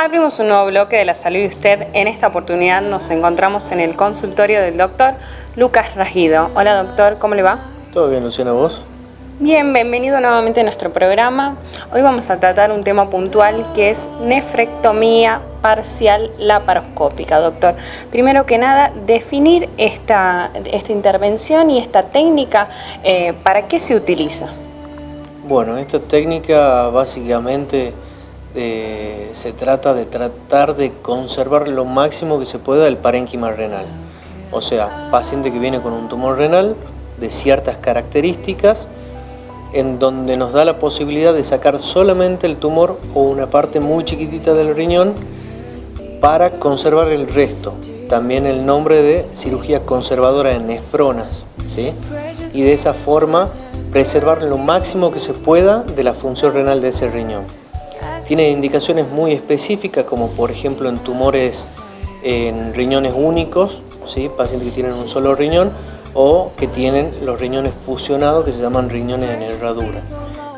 Abrimos un nuevo bloque de La Salud de Usted. En esta oportunidad nos encontramos en el consultorio del doctor Lucas Rajido. Hola doctor, ¿cómo le va? Todo bien, Luciana, ¿vos? Bien, bienvenido nuevamente a nuestro programa. Hoy vamos a tratar un tema puntual que es nefrectomía parcial laparoscópica. Doctor, primero que nada, definir esta intervención y esta técnica, ¿para qué se utiliza? Bueno, esta técnica básicamente se trata de tratar de conservar lo máximo que se pueda el parénquima renal. O sea, paciente que viene con un tumor renal de ciertas características, en donde nos da la posibilidad de sacar solamente el tumor o una parte muy chiquitita del riñón para conservar el resto. También el nombre de cirugía conservadora de nefronas, ¿sí? Y de esa forma preservar lo máximo que se pueda de la función renal de ese riñón. Tiene indicaciones muy específicas, como por ejemplo en tumores en riñones únicos, ¿sí? Pacientes que tienen un solo riñón, o que tienen los riñones fusionados, que se llaman riñones en herradura,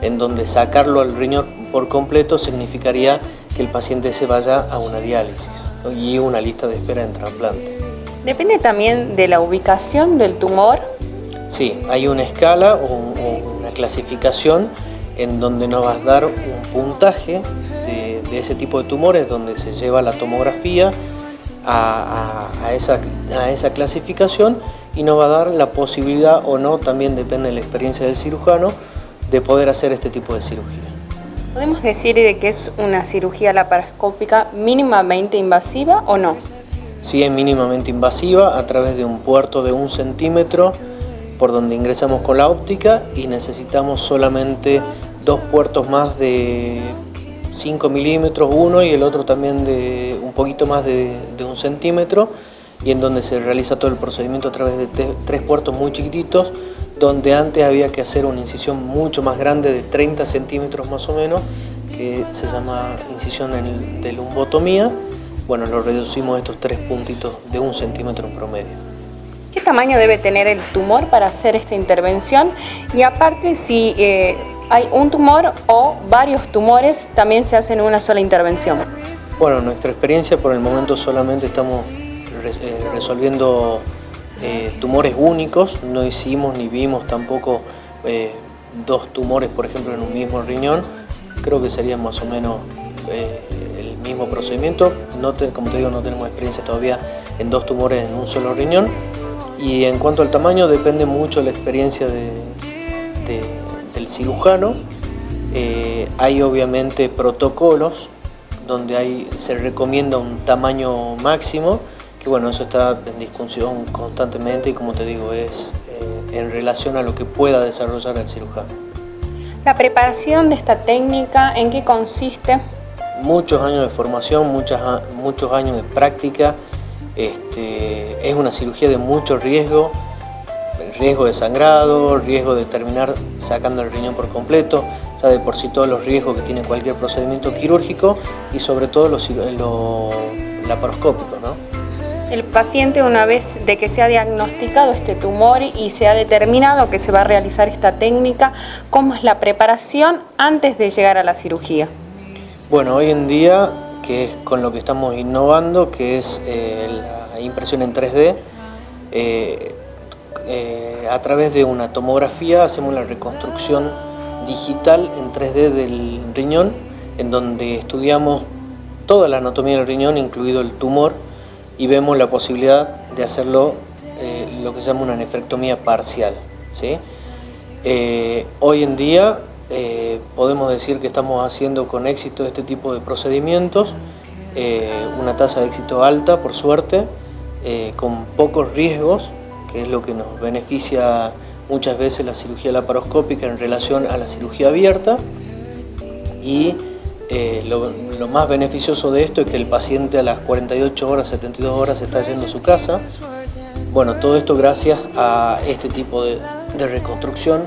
en donde sacarlo al riñón por completo significaría que el paciente se vaya a una diálisis y una lista de espera en trasplante. ¿Depende también de la ubicación del tumor? Sí, hay una escala o una clasificación en donde nos va a dar un puntaje de ese tipo de tumores, donde se lleva la tomografía a esa clasificación y nos va a dar la posibilidad o no, también depende de la experiencia del cirujano, de poder hacer este tipo de cirugía. ¿Podemos decir de que es una cirugía laparoscópica mínimamente invasiva o no? Sí, es mínimamente invasiva a través de un puerto de 1 centímetro por donde ingresamos con la óptica, y necesitamos solamente 2 puertos más de 5 milímetros, uno y el otro también de un poquito más de 1 centímetro, y en donde se realiza todo el procedimiento a través de 3 puertos muy chiquititos, donde antes había que hacer una incisión mucho más grande de 30 centímetros más o menos, que se llama incisión de lumbotomía. Bueno, lo reducimos a estos 3 puntitos de 1 centímetro en promedio. ¿Qué tamaño debe tener el tumor para hacer esta intervención? Y aparte, si hay un tumor o varios tumores, también se hacen en una sola intervención. Bueno, nuestra experiencia por el momento solamente estamos resolviendo tumores únicos. No hicimos ni vimos tampoco 2 tumores, por ejemplo, en un mismo riñón. Creo que sería más o menos el mismo procedimiento. Como te digo, no tenemos experiencia todavía en 2 tumores en un solo riñón. Y en cuanto al tamaño, depende mucho de la experiencia del cirujano. Hay obviamente protocolos donde se recomienda un tamaño máximo, que bueno, eso está en discusión constantemente y, como te digo, es en relación a lo que pueda desarrollar el cirujano. ¿La preparación de esta técnica en qué consiste? Muchos años de formación, muchos años de práctica. Es una cirugía de mucho riesgo de sangrado, riesgo de terminar sacando el riñón por completo, o sea, de por sí todos los riesgos que tiene cualquier procedimiento quirúrgico, y sobre todo los laparoscópicos, ¿no? El paciente, una vez de que se ha diagnosticado este tumor y se ha determinado que se va a realizar esta técnica, ¿cómo es la preparación antes de llegar a la cirugía? Bueno, hoy en día, que es con lo que estamos innovando, que es la impresión en 3D, a través de una tomografía hacemos la reconstrucción digital en 3D del riñón, en donde estudiamos toda la anatomía del riñón, incluido el tumor, y vemos la posibilidad de hacerlo lo que se llama una nefrectomía parcial, ¿sí? Hoy en día podemos decir que estamos haciendo con éxito este tipo de procedimientos, una tasa de éxito alta, por suerte, con pocos riesgos, que es lo que nos beneficia muchas veces la cirugía laparoscópica en relación a la cirugía abierta. Y lo más beneficioso de esto es que el paciente a las 48 horas, 72 horas está yendo a su casa. Bueno, todo esto gracias a este tipo de reconstrucción,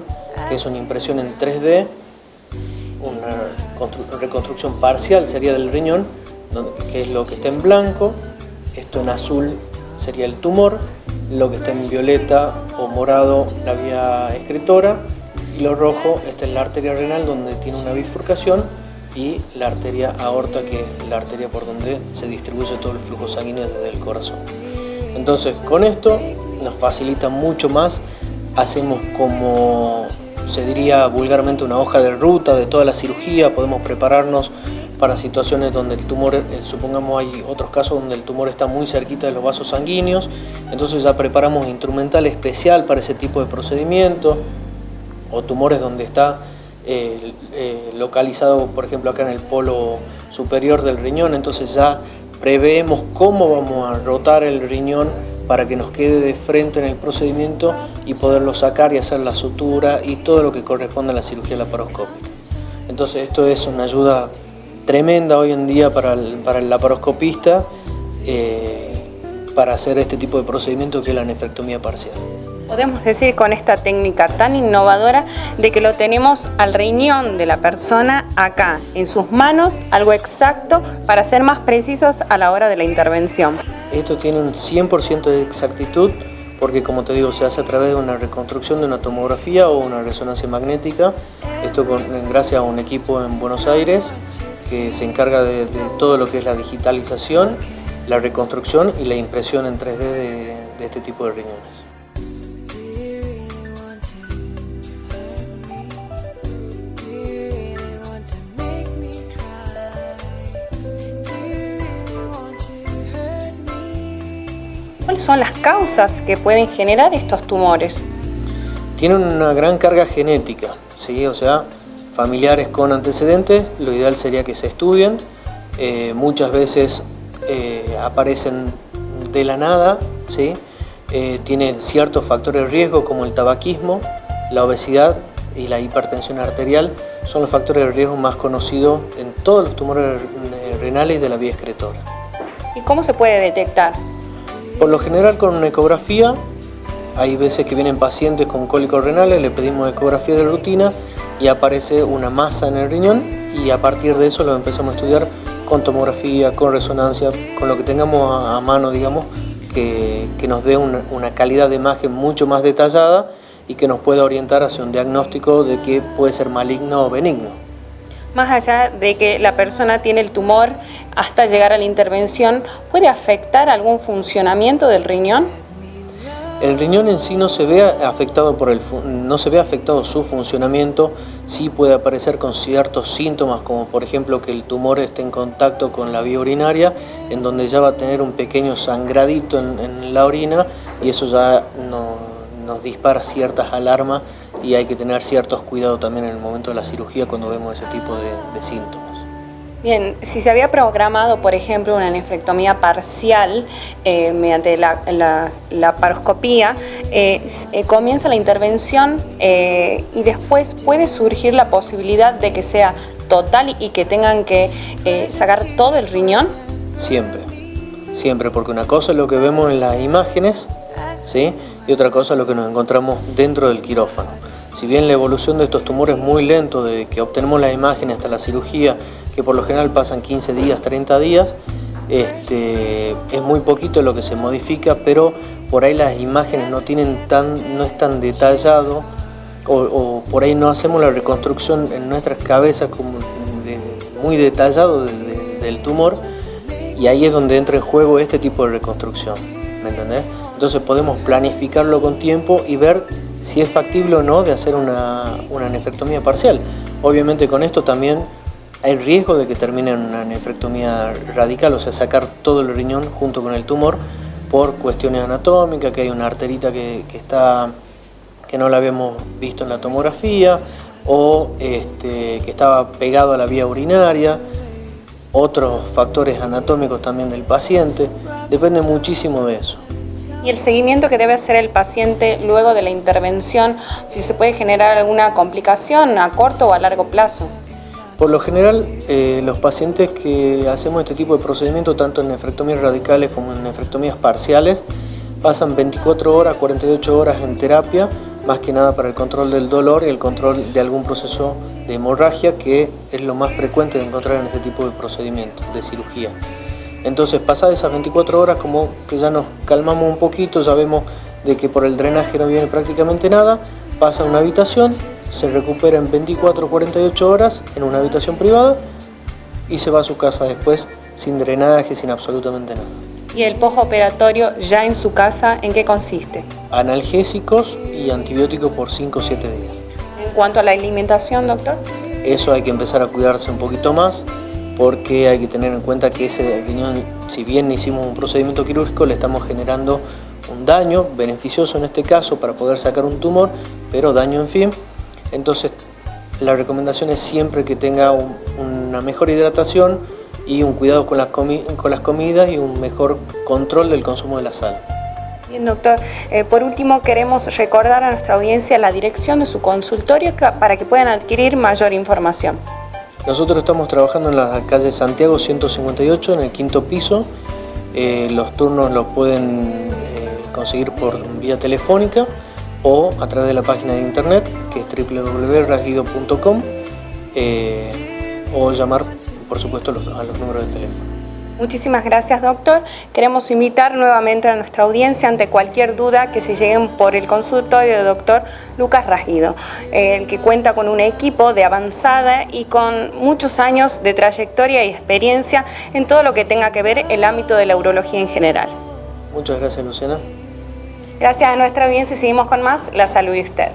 que es una impresión en 3D, una reconstrucción parcial sería del riñón, que es lo que está en blanco. Esto en azul sería el tumor, lo que está en violeta o morado la vía excretora, y lo rojo, esta es la arteria renal, donde tiene una bifurcación y la arteria aorta, que es la arteria por donde se distribuye todo el flujo sanguíneo desde el corazón. Entonces con esto nos facilita mucho más, hacemos como se diría vulgarmente una hoja de ruta de toda la cirugía, podemos prepararnos para situaciones donde el tumor, supongamos hay otros casos donde el tumor está muy cerquita de los vasos sanguíneos, entonces ya preparamos instrumental especial para ese tipo de procedimiento, o tumores donde está localizado, por ejemplo acá en el polo superior del riñón, entonces ya preveemos cómo vamos a rotar el riñón para que nos quede de frente en el procedimiento y poderlo sacar y hacer la sutura y todo lo que corresponde a la cirugía laparoscópica. Entonces esto es una ayuda tremenda hoy en día para el laparoscopista para hacer este tipo de procedimiento que es la nefrectomía parcial. Podemos decir con esta técnica tan innovadora de que lo tenemos al riñón de la persona acá, en sus manos, algo exacto para ser más precisos a la hora de la intervención. Esto tiene un 100% de exactitud porque, como te digo, se hace a través de una reconstrucción de una tomografía o una resonancia magnética. Esto gracias a un equipo en Buenos Aires que se encarga de todo lo que es la digitalización, la reconstrucción y la impresión en 3D de este tipo de riñones. ¿Cuáles son las causas que pueden generar estos tumores? Tienen una gran carga genética, ¿sí? O sea, familiares con antecedentes, lo ideal sería que se estudien. Muchas veces aparecen de la nada, ¿sí? Tienen ciertos factores de riesgo como el tabaquismo, la obesidad y la hipertensión arterial. Son los factores de riesgo más conocidos en todos los tumores renales de la vía excretora. ¿Y cómo se puede detectar? Por lo general con una ecografía. Hay veces que vienen pacientes con cólicos renales, le pedimos ecografía de rutina y aparece una masa en el riñón y a partir de eso lo empezamos a estudiar con tomografía, con resonancia, con lo que tengamos a mano, digamos, que nos dé una calidad de imagen mucho más detallada y que nos pueda orientar hacia un diagnóstico de que puede ser maligno o benigno. Más allá de que la persona tiene el tumor hasta llegar a la intervención, ¿puede afectar algún funcionamiento del riñón? El riñón en sí no se ve afectado su funcionamiento, sí puede aparecer con ciertos síntomas, como por ejemplo que el tumor esté en contacto con la vía urinaria, en donde ya va a tener un pequeño sangradito en la orina y eso ya nos dispara ciertas alarmas y hay que tener ciertos cuidados también en el momento de la cirugía cuando vemos ese tipo de síntomas. Bien, si se había programado, por ejemplo, una nefrectomía parcial mediante la laparoscopía, comienza la intervención y después puede surgir la posibilidad de que sea total y que tengan que sacar todo el riñón. Siempre, porque una cosa es lo que vemos en las imágenes, ¿sí? Y otra cosa es lo que nos encontramos dentro del quirófano. Si bien la evolución de estos tumores es muy lento, desde que obtenemos las imágenes hasta la cirugía, que por lo general pasan 15 días, 30 días, es muy poquito lo que se modifica, pero por ahí las imágenes no es tan detallado o por ahí no hacemos la reconstrucción en nuestras cabezas como muy detallado del tumor y ahí es donde entra en juego este tipo de reconstrucción, ¿me entendés? Entonces podemos planificarlo con tiempo y ver si es factible o no de hacer una nefrectomía parcial. Obviamente con esto también hay riesgo de que termine en una nefrectomía radical, o sea, sacar todo el riñón junto con el tumor por cuestiones anatómicas, que hay una arterita que no la habíamos visto en la tomografía o que estaba pegado a la vía urinaria, otros factores anatómicos también del paciente, depende muchísimo de eso. Y el seguimiento que debe hacer el paciente luego de la intervención, si se puede generar alguna complicación a corto o a largo plazo. Por lo general, los pacientes que hacemos este tipo de procedimiento, tanto en nefrectomías radicales como en nefrectomías parciales, pasan 24 horas, 48 horas en terapia, más que nada para el control del dolor y el control de algún proceso de hemorragia, que es lo más frecuente de encontrar en este tipo de procedimientos, de cirugía. Entonces, pasadas esas 24 horas, como que ya nos calmamos un poquito, ya vemos de que por el drenaje no viene prácticamente nada, pasa a una habitación, se recupera en 24 o 48 horas en una habitación privada y se va a su casa después sin drenaje, sin absolutamente nada. ¿Y el postoperatorio ya en su casa en qué consiste? Analgésicos y antibióticos por 5 o 7 días. En cuanto a la alimentación, doctor. Eso hay que empezar a cuidarse un poquito más, porque hay que tener en cuenta que ese riñón, si bien hicimos un procedimiento quirúrgico, le estamos generando un daño beneficioso en este caso para poder sacar un tumor, pero daño en fin. Entonces la recomendación es siempre que tenga una mejor hidratación y un cuidado con las comidas y un mejor control del consumo de la sal. Bien, doctor. Por último, queremos recordar a nuestra audiencia la dirección de su consultorio para que puedan adquirir mayor información. Nosotros estamos trabajando en la calle Santiago 158, en el 5º piso. Los turnos los pueden conseguir por vía telefónica o a través de la página de internet, que es www.rasguido.com, o llamar, por supuesto, a los números de teléfono. Muchísimas gracias, doctor. Queremos invitar nuevamente a nuestra audiencia ante cualquier duda que se lleguen por el consultorio del doctor Lucas Rasguido, el que cuenta con un equipo de avanzada y con muchos años de trayectoria y experiencia en todo lo que tenga que ver el ámbito de la urología en general. Muchas gracias, Luciana. Gracias a nuestra audiencia, seguimos con más La Salud de Usted.